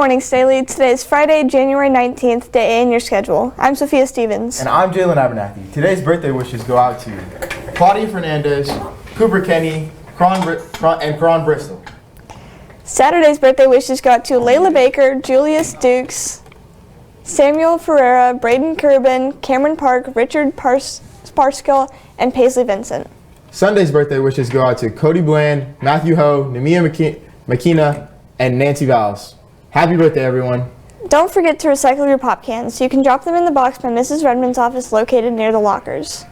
morning, Staley. Today is Friday, January 19th, day A in your schedule. I'm Sophia Stevens. And I'm Jalen Abernathy. Today's birthday wishes go out to Claudia Fernandez, Cooper Kenny, and Cron Bristol. Saturday's birthday wishes go out to Layla Baker, Julius Dukes, Samuel Ferreira, Braden Kerbin, Cameron Park, Richard Sparskill, and Paisley Vincent. Sunday's birthday wishes go out to Cody Bland, Matthew Ho, Namia McKenna, and Nancy Valls. Happy birthday, everyone. Don't forget to recycle your pop cans. You can drop them in the box by Mrs. Redmond's office located near the lockers.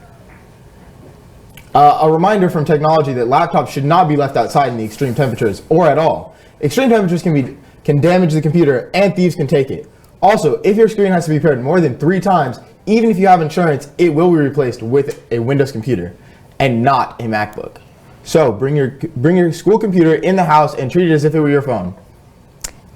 A reminder from technology that laptops should not be left outside in the extreme temperatures or at all. Extreme temperatures can damage the computer and thieves can take it. Also, if your screen has to be repaired more than 3 times, even if you have insurance, it will be replaced with a Windows computer and not a MacBook. So bring your school computer in the house and treat it as if it were your phone.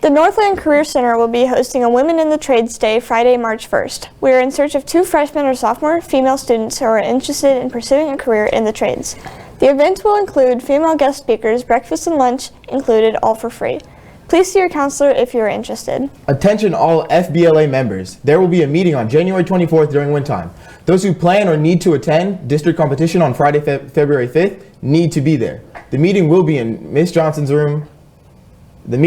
The Northland Career Center will be hosting a Women in the Trades Day Friday, March 1st. We are in search of 2 freshman or sophomore female students who are interested in pursuing a career in the trades. The event will include female guest speakers, breakfast and lunch included, all for free. Please see your counselor if you are interested. Attention all FBLA members. There will be a meeting on January 24th during wind time. Those who plan or need to attend district competition on Friday, February 5th need to be there. The meeting will be in Miss Johnson's room. My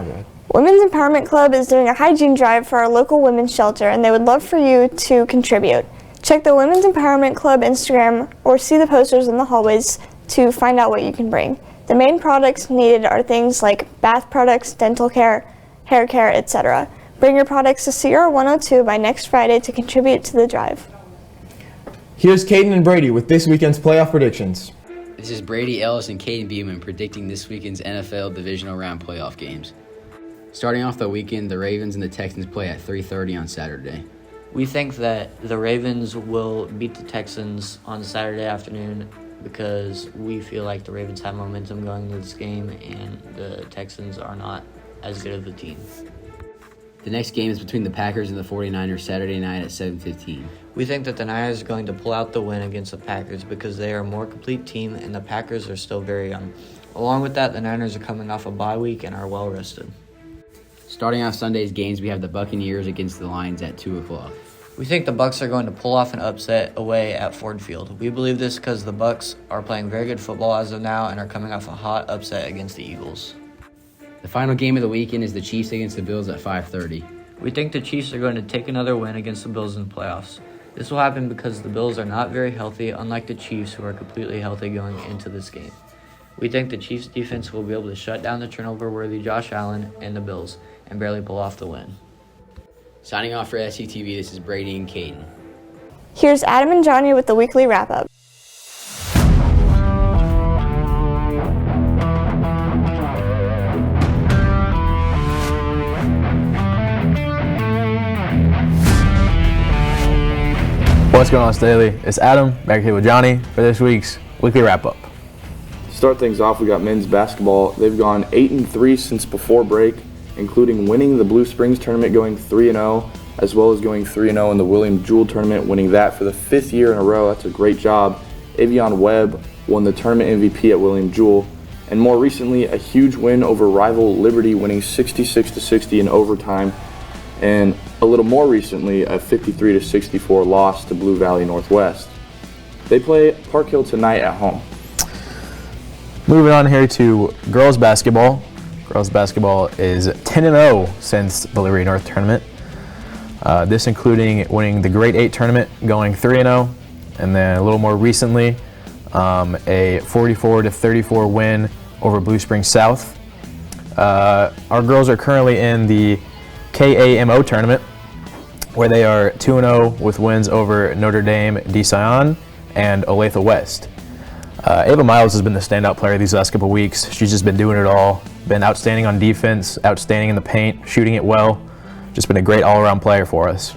bad. Women's Empowerment Club is doing a hygiene drive for our local women's shelter, and they would love for you to contribute. Check the Women's Empowerment Club Instagram or see the posters in the hallways to find out what you can bring. The main products needed are things like bath products, dental care, hair care, etc. Bring your products to CR 102 by next Friday to contribute to the drive. Here's Caden and Brady with this weekend's playoff predictions. This is Brady Ellis and Caden Beeman predicting this weekend's NFL Divisional Round playoff games. Starting off the weekend, the Ravens and the Texans play at 3:30 on Saturday. We think that the Ravens will beat the Texans on Saturday afternoon because we feel like the Ravens have momentum going into this game and the Texans are not as good of a team. The next game is between the Packers and the 49ers Saturday night at 7:15. We think that the Niners are going to pull out the win against the Packers because they are a more complete team and the Packers are still very young. Along with that, the Niners are coming off a bye week and are well rested. Starting off Sunday's games, we have the Buccaneers against the Lions at 2 o'clock. We think the Bucs are going to pull off an upset away at Ford Field. We believe this because the Bucs are playing very good football as of now and are coming off a hot upset against the Eagles. The final game of the weekend is the Chiefs against the Bills at 5:30. We think the Chiefs are going to take another win against the Bills in the playoffs. This will happen because the Bills are not very healthy, unlike the Chiefs, who are completely healthy going into this game. We think the Chiefs' defense will be able to shut down the turnover-worthy Josh Allen and the Bills and barely pull off the win. Signing off for STTV, this is Brady and Caden. Here's Adam and Johnny with the weekly wrap-up. What's going on, Staley? It's Adam back here with Johnny for this week's weekly wrap-up. To start things off, we got men's basketball. They've gone 8-3 since before break, including winning the Blue Springs tournament, going 3-0, as well as going 3-0 in the William Jewell tournament, winning that for the 5th year in a row. That's a great job. Avion Webb won the tournament MVP at William Jewell, and more recently, a huge win over rival Liberty, winning 66-60 in overtime, and a little more recently, a 53-64 loss to Blue Valley Northwest. They play Park Hill tonight at home. Moving on here to girls basketball. Girls basketball is 10-0 since the Liberty North tournament. This including winning the Grade 8 tournament, going 3-0, and then a little more recently, a 44-34 win over Blue Springs South. Our girls are currently in the KAMO tournament, where they are 2-0 with wins over Notre Dame, DeSion, and Olathe West. Ava Miles has been the standout player these last couple weeks. She's just been doing it all. Been outstanding on defense, outstanding in the paint, shooting it well. Just been a great all-around player for us.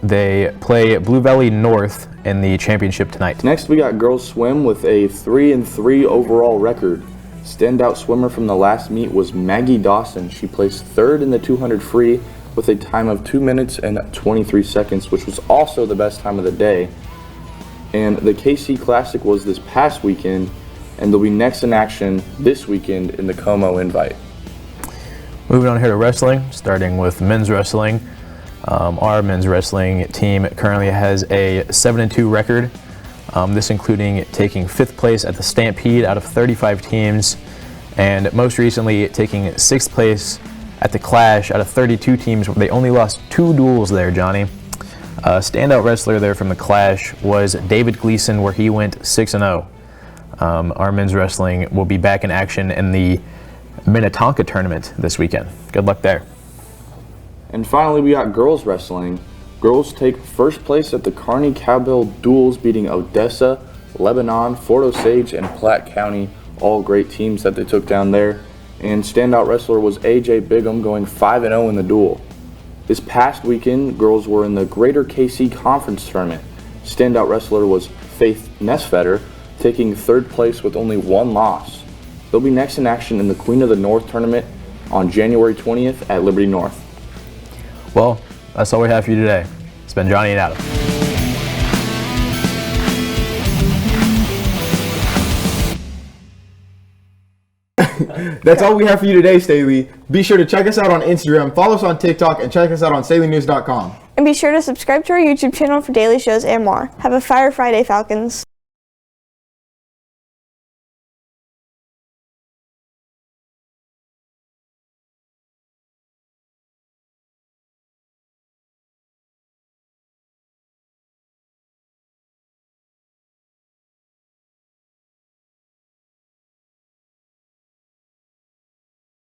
They play Blue Valley North in the championship tonight. Next, we got girls swim with a 3-3 overall record. Standout swimmer from the last meet was Maggie Dawson. She placed 3rd in the 200 free with a time of 2 minutes and 23 seconds, which was also the best time of the day. And the KC Classic was this past weekend, and they'll be next in action this weekend in the Como Invite. Moving on here to wrestling, starting with men's wrestling. Our men's wrestling team currently has a 7-2 record. This including taking 5th place at the Stampede out of 35 teams, and most recently taking 6th place at the Clash out of 32 teams. They only lost 2 duels there, Johnny. Standout wrestler there from the Clash was David Gleason, where he went 6-0. Our men's wrestling will be back in action in the Minnetonka tournament this weekend. Good luck there. And finally, we got girls wrestling. Girls take 1st place at the Kearney Cowbell Duels, beating Odessa, Lebanon, Fort Osage, and Platte County. All great teams that they took down there. And standout wrestler was AJ Bigham, going 5-0 in the duel. This past weekend, girls were in the Greater KC Conference Tournament. Standout wrestler was Faith Nesfetter, taking 3rd place with only 1 loss. They'll be next in action in the Queen of the North Tournament on January 20th at Liberty North. Well, that's all we have for you today. It's been Johnny and Adam. That's all we have for you today, Staley. Be sure to check us out on Instagram, follow us on TikTok, and check us out on StaleyNews.com. And be sure to subscribe to our YouTube channel for daily shows and more. Have a Fire Friday, Falcons.